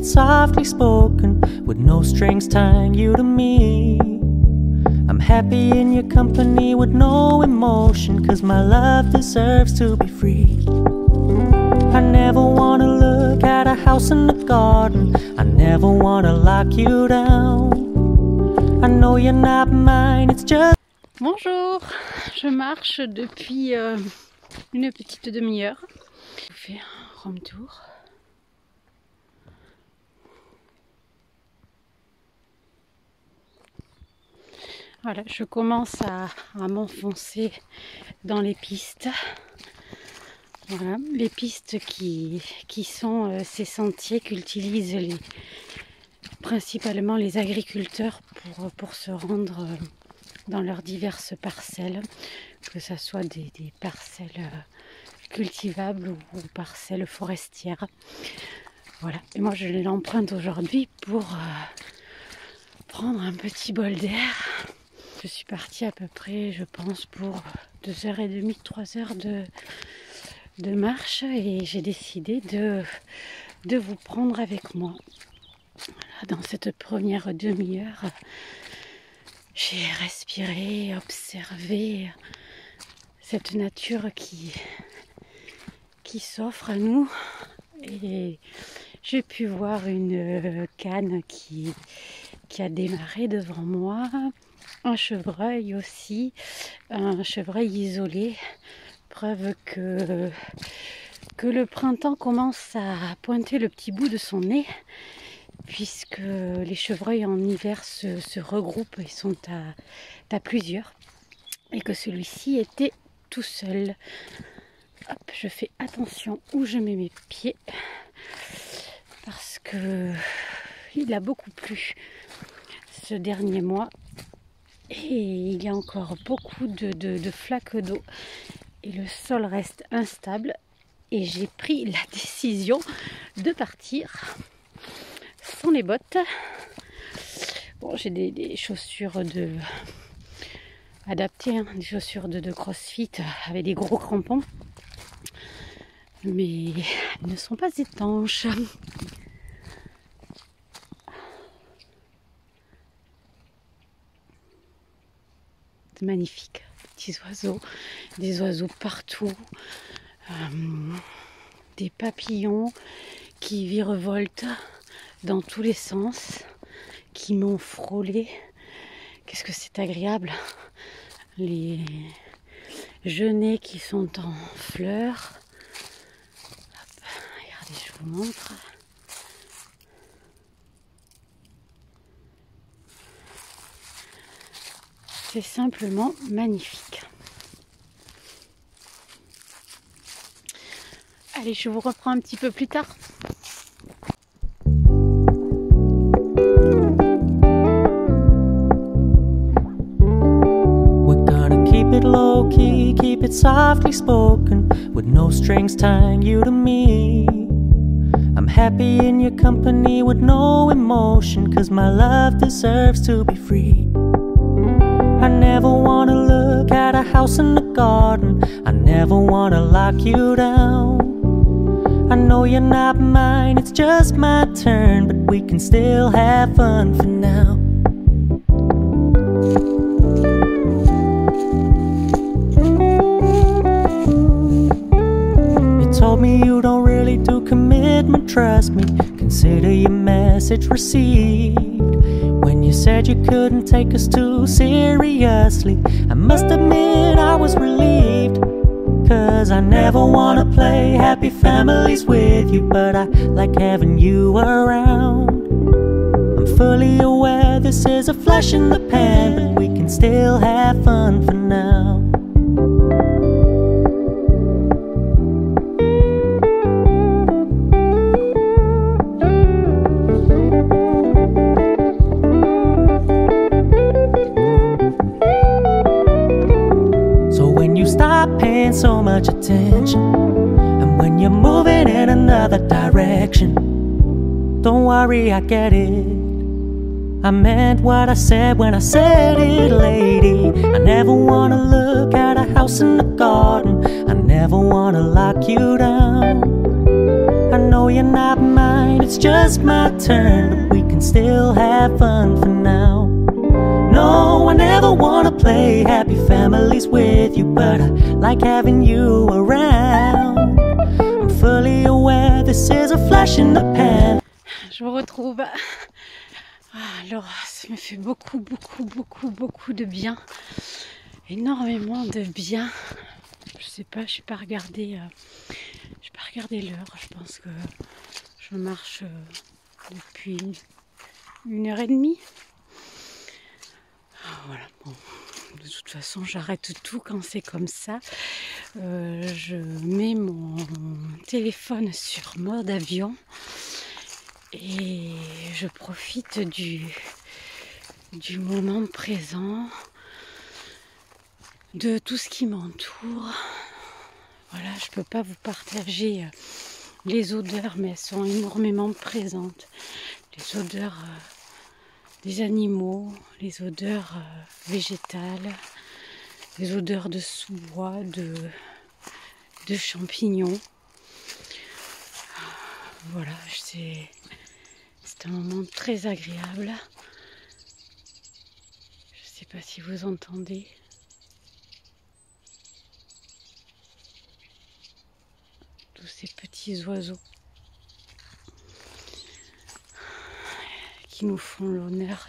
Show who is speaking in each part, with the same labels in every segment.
Speaker 1: it softly spoken, with no strings tying you to me. I'm happy in your company with no emotion, 'cause my love deserves to be free. I never wanna look at a house in the garden, I never wanna lock you down. I know you're not mine, it's just...
Speaker 2: Bonjour, je marche depuis une petite demi-heure. Je vous fais un room tour. Voilà, je commence à m'enfoncer dans les pistes. Voilà, les pistes qui sont ces sentiers qu'utilisent principalement les agriculteurs pour se rendre dans leurs diverses parcelles, que ce soit des parcelles cultivables ou parcelles forestières. Voilà, et moi je l'emprunte aujourd'hui pour prendre un petit bol d'air. Je suis partie à peu près, je pense, pour 2h30, 3 heures de marche, et j'ai décidé de vous prendre avec moi. Voilà, dans cette première demi-heure, j'ai respiré, observé cette nature qui s'offre à nous, et j'ai pu voir une canne qui a démarré devant moi, un chevreuil aussi, un chevreuil isolé, preuve que le printemps commence à pointer le petit bout de son nez, puisque les chevreuils en hiver se regroupent et sont à plusieurs, et que celui-ci était tout seul. Hop, je fais attention où je mets mes pieds, parce que il a beaucoup plu ce dernier mois, et il y a encore beaucoup de flaques d'eau, et le sol reste instable, et j'ai pris la décision de partir sans les bottes. Bon, j'ai des chaussures adaptées, hein, des chaussures de crossfit avec des gros crampons, mais elles ne sont pas étanches. C'est magnifique, petits oiseaux, des oiseaux partout, des papillons qui virevoltent dans tous les sens, qui m'ont frôlé. Qu'est-ce que c'est agréable. Les genêts qui sont en fleurs. Hop, regardez, je vous montre. C'est simplement magnifique. Allez, je vous reprends un petit peu plus tard.
Speaker 1: We're gonna keep it low key, keep it softly spoken, with no strings tying you to me. I'm happy in your company with no emotion, 'cause my love deserves to be free. I never wanna look at a house in the garden, I never wanna lock you down. I know you're not mine, it's just my turn, but we can still have fun for now. You told me you don't really do commitment, trust me, consider your message received. When you said you couldn't take us too seriously, I must admit I was relieved, 'cause I never wanna play happy families with you, but I like having you around. I'm fully aware this is a flash in the pan, but we can still have fun for now. So much attention, and when you're moving in another direction, don't worry, I get it. I meant what I said when I said it, lady. I never wanna look at a house in the garden, I never wanna lock you down. I know know you're not mine, it's just my turn, but we can still have fun for now. No, I never wanna play happy families with you, but I like having you around. I'm fully aware this is a flash in the pan.
Speaker 2: Je me retrouve. Alors, ça me fait beaucoup de bien. Énormément de bien. Je sais pas, je n'ai pas regardé l'heure. Je pense que je marche depuis 1h30. Voilà, bon. De toute façon, j'arrête tout quand c'est comme ça. Je mets mon téléphone sur mode avion et je profite du moment présent, de tout ce qui m'entoure. Voilà, je peux pas vous partager les odeurs, mais elles sont énormément présentes. Les odeurs des animaux, les odeurs végétales, les odeurs de sous-bois, de champignons. Voilà, c'est un moment très agréable. Je ne sais pas si vous entendez. Tous ces petits oiseaux qui nous font l'honneur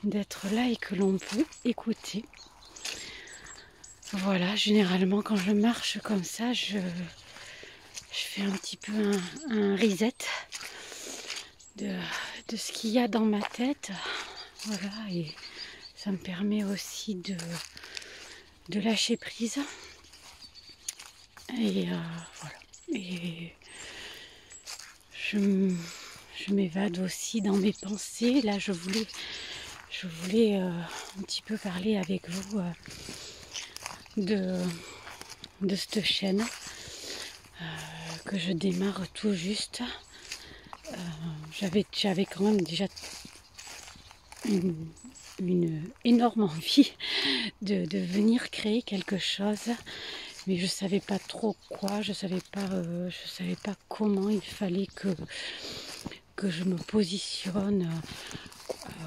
Speaker 2: d'être là et que l'on peut écouter. Voilà, généralement quand je marche comme ça, je fais un petit peu un reset de ce qu'il y a dans ma tête. Voilà, et ça me permet aussi de lâcher prise. Et voilà. Et je m'évade aussi dans mes pensées. Là, je voulais un petit peu parler avec vous de cette chaîne que je démarre tout juste. J'avais quand même déjà une énorme envie de venir créer quelque chose, mais je savais pas trop quoi, je savais pas comment il fallait que je me positionne.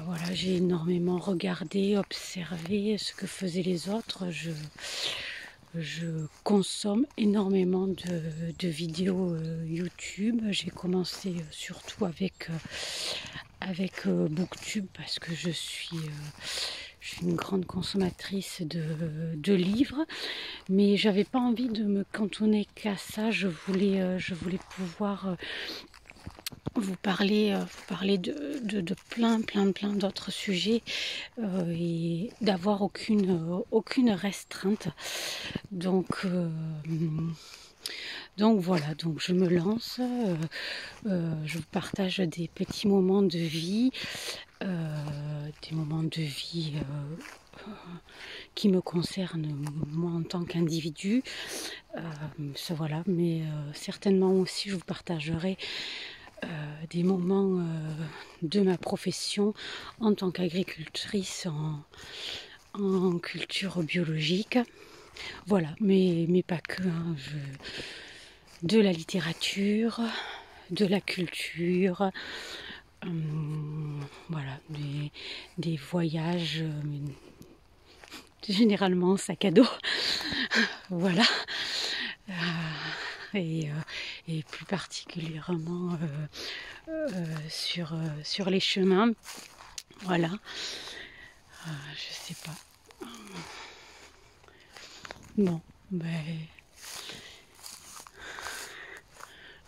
Speaker 2: Voilà, j'ai énormément regardé, observé ce que faisaient les autres. Je consomme énormément de vidéos YouTube. J'ai commencé surtout avec Booktube parce que je suis une grande consommatrice de livres, mais j'avais pas envie de me cantonner qu'à ça. Je voulais pouvoir vous parler de plein d'autres sujets et d'avoir aucune restreinte. Donc voilà, donc je me lance, je vous partage des petits moments de vie, qui me concernent moi en tant qu'individu. Voilà, mais certainement aussi je vous partagerai des moments de ma profession en tant qu'agricultrice en culture biologique. Voilà, mais pas que, hein, de la littérature, de la culture, voilà, des voyages, généralement en sac à dos, voilà. Et plus particulièrement sur les chemins, voilà. Je sais pas. Bon, ben,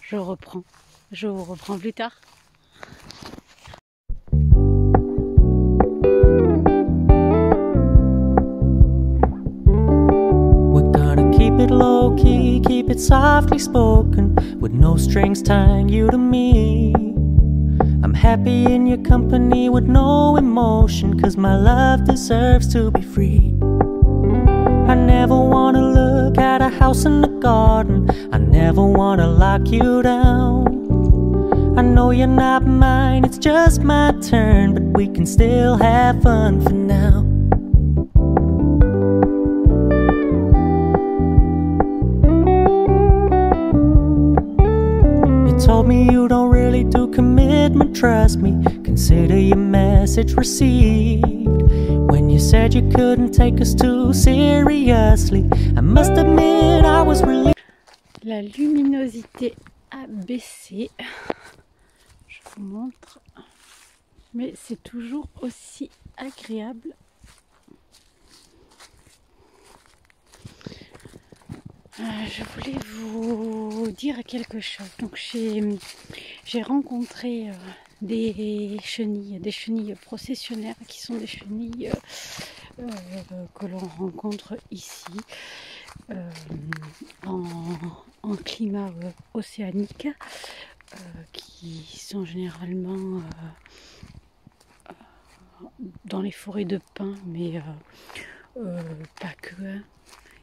Speaker 2: je vous reprends plus tard.
Speaker 1: It low key, keep it softly spoken, with no strings tying you to me. I'm happy in your company with no emotion, 'cause my love deserves to be free. I never wanna look at a house in the garden, I never wanna lock you down. I know you're not mine, it's just my turn, but we can still have fun for now. Told commitment, trust me. Consider your message received. When you said you couldn't take us too seriously, I must admit I was relieved.
Speaker 2: La luminosité a baissé. Je vous montre. Mais c'est toujours aussi agréable. Je voulais vous dire quelque chose. Donc j'ai rencontré des chenilles processionnaires qui sont des chenilles que l'on rencontre ici en climat océanique, qui sont généralement dans les forêts de pins, mais pas que. Hein.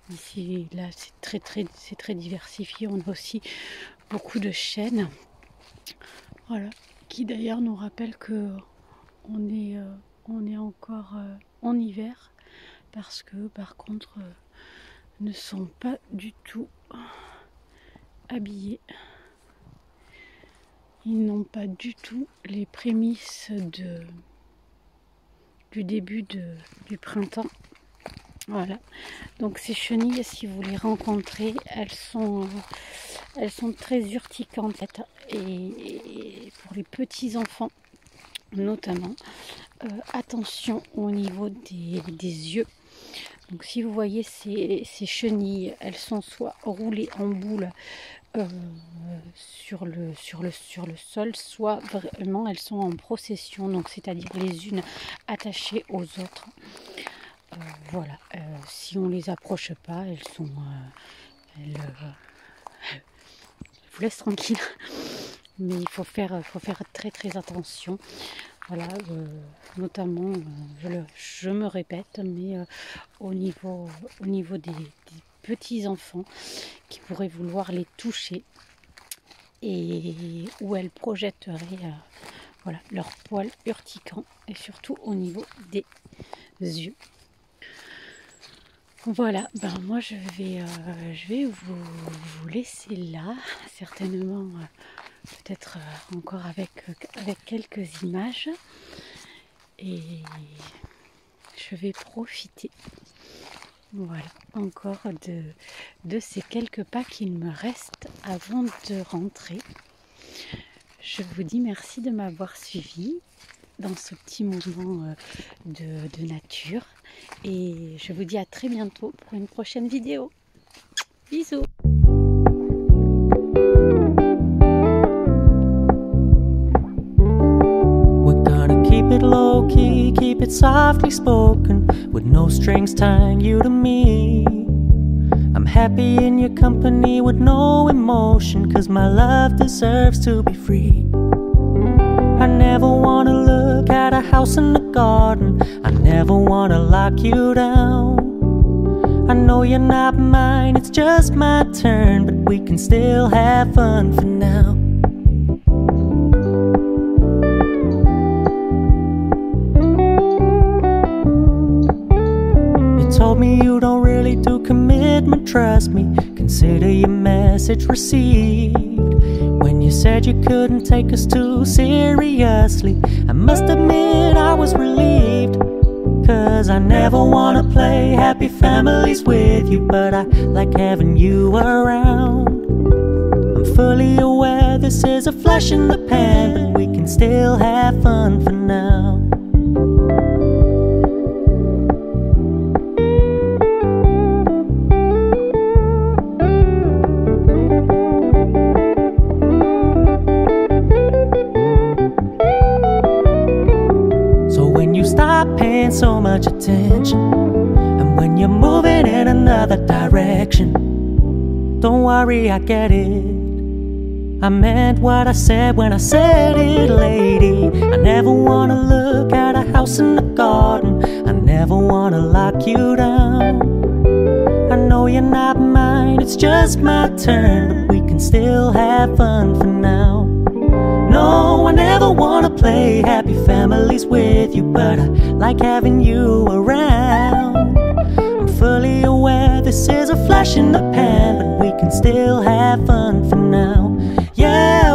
Speaker 2: Ici, là, c'est très diversifié. On a aussi beaucoup de chênes, voilà, qui d'ailleurs nous rappellent que on est encore en hiver, parce que par contre ne sont pas du tout habillés. Ils n'ont pas du tout les prémices du début du printemps. Voilà, donc ces chenilles, si vous les rencontrez, elles sont très urticantes, et pour les petits enfants notamment, attention au niveau des yeux. Donc si vous voyez ces chenilles, elles sont soit roulées en boule sur le sol, soit vraiment elles sont en procession, donc c'est-à-dire les unes attachées aux autres. Voilà, si on les approche pas, elles vous laissent tranquille, mais il faut faire très attention. Voilà, notamment, je me répète, mais au niveau des petits enfants qui pourraient vouloir les toucher et où elles projetteraient voilà, leurs poils urticants, et surtout au niveau des yeux. Voilà, ben moi je vais vous laisser là, certainement peut-être encore avec quelques images, et je vais profiter, voilà, encore de ces quelques pas qu'il me reste avant de rentrer. Je vous dis merci de m'avoir suivi dans ce petit mouvement de nature, et je vous dis à très bientôt pour une prochaine vidéo. Bisous.
Speaker 1: We're gonna keep it low key, keep it softly spoken, with no strings tying you to me. I'm happy in your company with no emotion, 'cause my love deserves to be free. I never wanna look at a house in the garden, I never wanna lock you down. I know you're not mine, it's just my turn, but we can still have fun for now. You told me you don't really do commitment, trust me. Consider your message received. When you said you couldn't take us too seriously, I must admit I was relieved. 'Cause I never wanna play happy families with you, but I like having you around. I'm fully aware this is a flash in the pan, but we can still have fun for now. Stop paying so much attention, and when you're moving in another direction, don't worry, I get it. I meant what I said when I said it, lady. I never wanna look at a house in the garden, I never wanna lock you down. I know you're not mine, it's just my turn, but we can still have fun for now. No, I never wanna play happy families with you, but I like having you around. I'm fully aware this is a flash in the pan, but we can still have fun for now. Yeah.